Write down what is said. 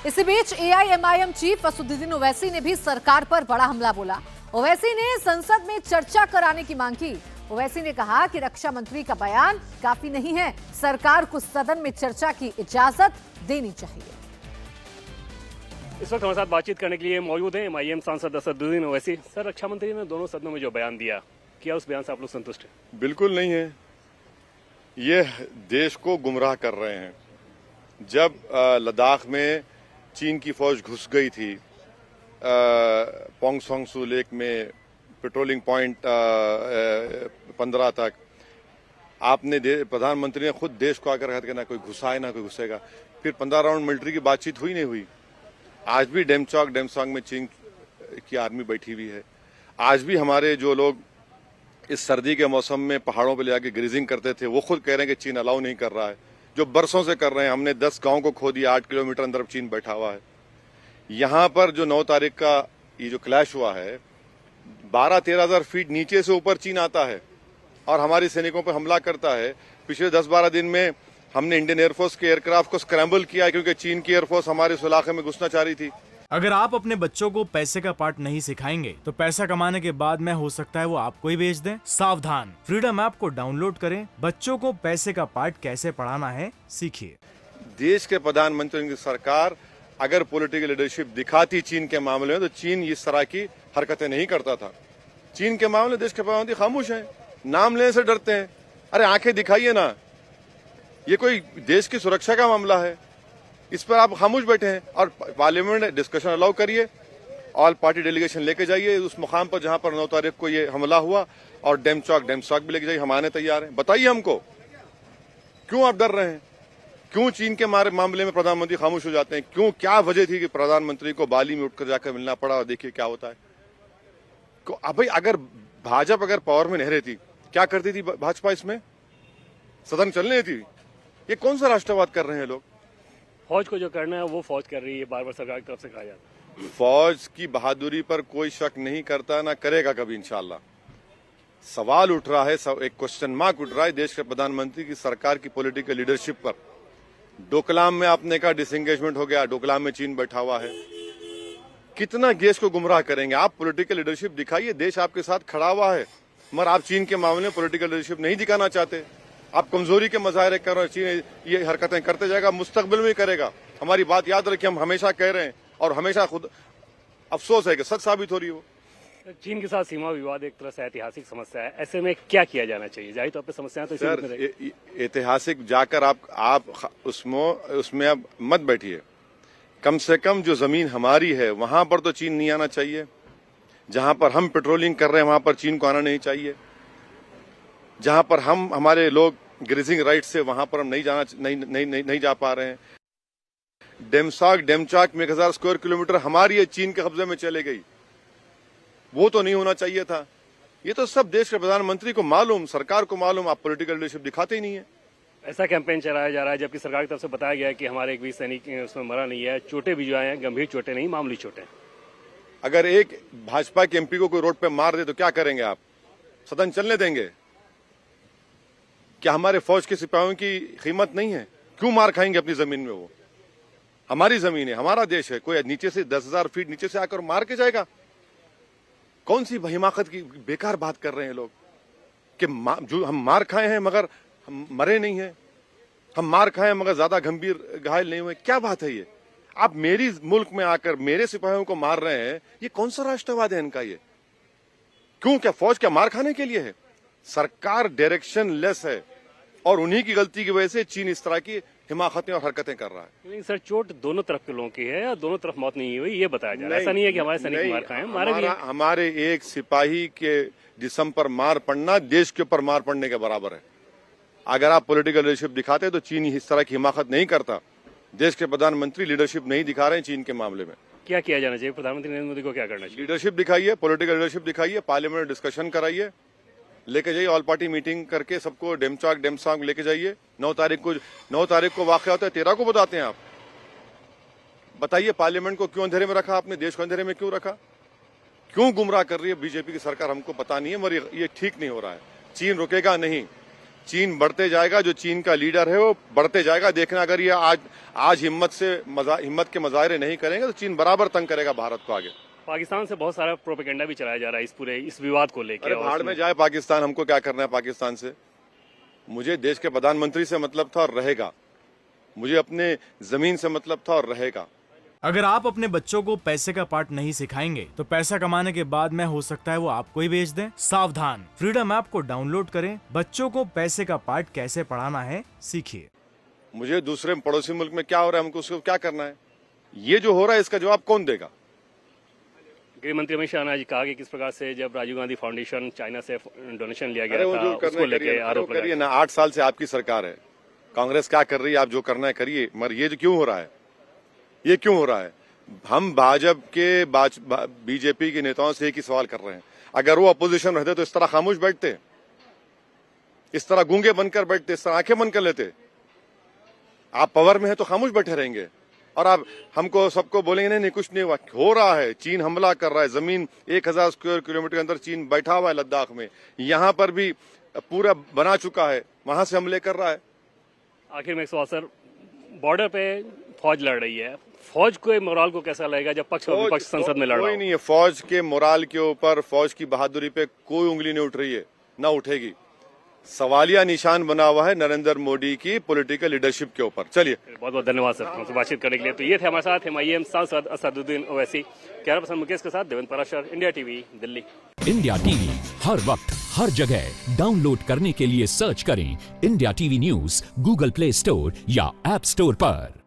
इसी बीच AIMIM chief Asaduddin Owaisi ने भी सरकार पर बड़ा हमला बोला। ओवैसी ने संसद में चर्चा कराने की मांग की। ओवैसी ने कहा कि रक्षा मंत्री का बयान काफी नहीं है, सरकार को सदन में चर्चा की इजाजत देनी चाहिए। इस वक्त हमारे साथ बातचीत करने के लिए मौजूद हैं एमआईएम सांसद असदुद्दीन ओवैसी। सर, रक्षा मंत्री ने दोनों सदनों में जो बयान दिया, क्या उस बयान से आप लोग संतुष्ट हैं? बिल्कुल नहीं है। ये देश को गुमराह कर रहे हैं। जब लद्दाख में चीन की फौज घुस गई थी, पोंगसोंगसू लेक में पेट्रोलिंग पॉइंट 15 तक, आपने प्रधानमंत्री ने खुद देश को आकर कहा कि ना कोई घुसा है ना कोई घुसेगा। फिर 15 राउंड मिलिट्री की बातचीत हुई नहीं हुई। आज भी डेमसोंग में चीन की आर्मी बैठी हुई है। आज भी हमारे जो लोग इस सर्दी के मौसम में पहाड़ों पर ले जाके ग्रीजिंग करते थे, वो खुद कह रहे हैं कि चीन अलाउ नहीं कर रहा है, जो बरसों से कर रहे हैं। हमने 10 गांव को खो दिया, 8 किलोमीटर अंदर चीन बैठा हुआ है। यहाँ पर जो 9 तारीख का ये जो क्लैश हुआ है, 12-13 हजार फीट नीचे से ऊपर चीन आता है और हमारे सैनिकों पर हमला करता है। पिछले 10-12 दिन में हमने इंडियन एयरफोर्स के एयरक्राफ्ट को स्क्रैम्बल किया है, क्योंकि चीन की एयरफोर्स हमारे इस इलाके में घुसना चाह रही थी। अगर आप अपने बच्चों को पैसे का पाठ नहीं सिखाएंगे तो पैसा कमाने के बाद में हो सकता है वो आपको ही बेच दें। सावधान, फ्रीडम ऐप को डाउनलोड करें, बच्चों को पैसे का पाठ कैसे पढ़ाना है सीखिए। देश के प्रधानमंत्री की सरकार अगर पॉलिटिकल लीडरशिप दिखाती चीन के मामले में, तो चीन इस तरह की हरकतें नहीं करता था। चीन के मामले देश के प्रधानमंत्री खामोश हैं, नाम लेने से डरते हैं। अरे आंखें दिखाइए ना, ये कोई देश की सुरक्षा का मामला है, इस पर आप खामोश बैठे हैं। और पार्लियामेंट में डिस्कशन अलाउ करिए, ऑल पार्टी डेलीगेशन लेके जाइए उस मुकाम पर जहां पर 9 तारीख को ये हमला हुआ, और डेमचौक भी लेके जाइए। हम आने तैयार हैं। बताइए हमको क्यों आप डर रहे हैं, क्यों चीन के मामले में प्रधानमंत्री खामोश हो जाते हैं, क्यों, क्या वजह थी कि प्रधानमंत्री को बाली में उठकर जाकर मिलना पड़ा? और देखिए क्या होता है। भाई अगर भाजपा अगर पावर में नहीं रहती, क्या करती थी भाजपा? इसमें सदन चलने थी। ये कौन सा राष्ट्रवाद कर रहे हैं लोग? फौज को जो करना है वो फौज कर रही है, बार बार सरकार की तरफ से कहा जाता है। फौज की बहादुरी पर कोई शक नहीं करता, ना करेगा कभी इंशाल्लाह। सवाल उठ रहा है, एक क्वेश्चन मार्क उठ रहा है देश के प्रधानमंत्री की सरकार की पॉलिटिकल लीडरशिप पर। डोकलाम में आपने कहा डिसएंगेजमेंट हो गया, डोकलाम में चीन बैठा हुआ है। कितना देश को गुमराह करेंगे आप? पॉलिटिकल लीडरशिप दिखाइए, देश आपके साथ खड़ा हुआ है। मगर आप चीन के मामले में पॉलिटिकल लीडरशिप नहीं दिखाना चाहते। आप कमजोरी के मजाहरे कर रहे हैं। चीन ये हरकतें करते जाएगा, मुस्तकबिल में करेगा। हमारी बात याद रखिए, हम हमेशा कह रहे हैं और हमेशा खुद अफसोस है कि सच साबित हो रही हो। चीन के साथ सीमा विवाद एक तरह से ऐतिहासिक समस्या है, ऐसे में क्या किया जाना चाहिए? जाहिर तौर पर समस्याएं तो ऐतिहासिक जाकर आप उसमें अब मत बैठिए। कम से कम जो जमीन हमारी है वहां पर तो चीन नहीं आना चाहिए। जहां पर हम पेट्रोलिंग कर रहे हैं वहां पर चीन को आना नहीं चाहिए। जहां पर हमारे लोग ग्रेजिंग राइट से वहां पर हम नहीं जा पा रहे हैं। डेमचौक में 1000 स्क्वायर किलोमीटर हमारी चीन के कब्जे में चले गई, वो तो नहीं होना चाहिए था। ये तो सब देश के प्रधानमंत्री को मालूम, सरकार को मालूम। आप पॉलिटिकल लीडरशिप दिखाते ही नहीं है। ऐसा कैंपेन चलाया जा रहा है, जबकि सरकार की तरफ से बताया गया है कि हमारे एक वीर सैनिक उसमें मरा नहीं है, चोटें भी जो आए हैं गंभीर चोटें नहीं, मामूली चोटें। अगर एक भाजपा के एमपी को कोई रोड पे मार दे तो क्या करेंगे आप? सदन चलने देंगे? क्या हमारे फौज के सिपाहियों की कीमत नहीं है? क्यों मार खाएंगे अपनी जमीन में? वो हमारी जमीन है, हमारा देश है। कोई नीचे से 10,000 फीट नीचे से आकर मार के जाएगा? कौन सी हिमाकत की बेकार बात कर रहे हैं लोग कि जो हम मार खाए हैं मगर हम मरे नहीं है, हम मार खाए हैं मगर ज्यादा गंभीर घायल नहीं हुए। क्या बात है ये? आप मेरी मुल्क में आकर मेरे सिपाहियों को मार रहे हैं, ये कौन सा राष्ट्रवाद है इनका? ये क्यों? क्या फौज क्या मार खाने के लिए है? सरकार डायरेक्शन लेस है और उन्हीं की गलती की वजह से चीन इस तरह की हिमाकतें और हरकतें कर रहा है। लेकिन सर, चोट दोनों तरफ के लोगों की है और दोनों तरफ मौत नहीं हुई, ये बताया जा रहा है। ऐसा नहीं है कि हमारे सैनिक मार खाए, मारे भी हैं। हमारे एक सिपाही के जिस्म पर मार पड़ना देश के ऊपर मार पड़ने के बराबर है। अगर आप पॉलिटिकल लीडरशिप दिखाते तो चीन इस तरह की हिमाकत नहीं करता। देश के प्रधानमंत्री लीडरशिप नहीं दिखा रहे हैं चीन के मामले में। क्या किया जाना चाहिए? प्रधानमंत्री नरेंद्र मोदी को क्या करना चाहिए? लीडरशिप दिखाइए, पॉलिटिकल लीडरशिप दिखाइए, पार्लियामेंट में डिस्कशन कराइए, लेके जाइए, ऑल पार्टी मीटिंग करके सबको डेमचौक लेके जाइए। 9 तारीख को वाकया होता है, 13 को बताते हैं आप। बताइए पार्लियामेंट को क्यों अंधेरे में रखा आपने? देश को अंधेरे में क्यों रखा? क्यों गुमराह कर रही है बीजेपी की सरकार? हमको पता नहीं है, मगर ये ठीक नहीं हो रहा है। चीन रुकेगा नहीं। चीन बढ़ते जाएगा, जो चीन का लीडर है वो बढ़ते जाएगा। देखना, अगर ये आज हिम्मत के मुजाहरे नहीं करेंगे तो चीन बराबर तंग करेगा भारत को आगे। पाकिस्तान से बहुत सारा प्रोपेगेंडा भी चलाया जा रहा है इस विवाद को लेकर। अरे भाड़ में जाए पाकिस्तान, हमको क्या करना है पाकिस्तान से। मुझे देश के प्रधानमंत्री से मतलब था और रहेगा, मुझे अपने जमीन से मतलब था और रहेगा। अगर आप अपने बच्चों को पैसे का पाठ नहीं सिखाएंगे तो पैसा कमाने के बाद में हो सकता है वो आपको ही बेच दें। सावधान, फ्रीडम ऐप को डाउनलोड करें, बच्चों को पैसे का पाठ कैसे पढ़ाना है सीखिए। मुझे दूसरे पड़ोसी मुल्क में क्या हो रहा है, हमको उसको क्या करना है, ये जो हो रहा है इसका जवाब कौन देगा। गृह मंत्री अमित शाह ने आज कहा कि किस प्रकार से जब राजीव गांधी फाउंडेशन चाइना से डोनेशन लिया अरे गया वो था, जो उसको करना लेकर आरोप करिए लगाए। ना। 8 साल से आपकी सरकार है, कांग्रेस क्या कर रही है, आप जो करना है करिए, मगर ये जो क्यों हो रहा है, ये क्यों हो रहा है। हम बीजेपी के नेताओं से एक ही सवाल कर रहे हैं, अगर वो अपोजिशन रहते तो इस तरह खामोश बैठते, इस तरह गूंगे बनकर बैठते, इस तरह आंखें बंद कर लेते। आप पावर में है तो खामोश बैठे रहेंगे और आप हमको सबको बोलेंगे नहीं नहीं कुछ नहीं हुआ। हो रहा है, चीन हमला कर रहा है, जमीन 1000 स्क्वायर किलोमीटर के अंदर चीन बैठा हुआ है लद्दाख में, यहां पर भी पूरा बना चुका है, वहां से हमले कर रहा है। आखिर में एक सवाल सर, बॉर्डर पे फौज लड़ रही है, फौज के मोराल को कैसा लगेगा जब पक्ष और विपक्ष संसद में लड़ रहा कोई हो? नहीं है, फौज के मोराल के ऊपर, फौज की बहादुरी पे कोई उंगली नहीं उठ रही है, ना उठेगी। सवालिया निशान बना हुआ है नरेंद्र मोदी की पॉलिटिकल लीडरशिप के ऊपर। चलिए, बहुत बहुत धन्यवाद सर हमसे बातचीत करने के लिए। तो ये थे हमारे साथ MIM सांसद असदुद्दीन ओवैसी। कैमरा पर्सन मुकेश के साथ Devendra Parashar, India TV, Delhi. India TV हर वक्त हर जगह डाउनलोड करने के लिए सर्च करें India TV news Google Play Store या ऐप स्टोर पर।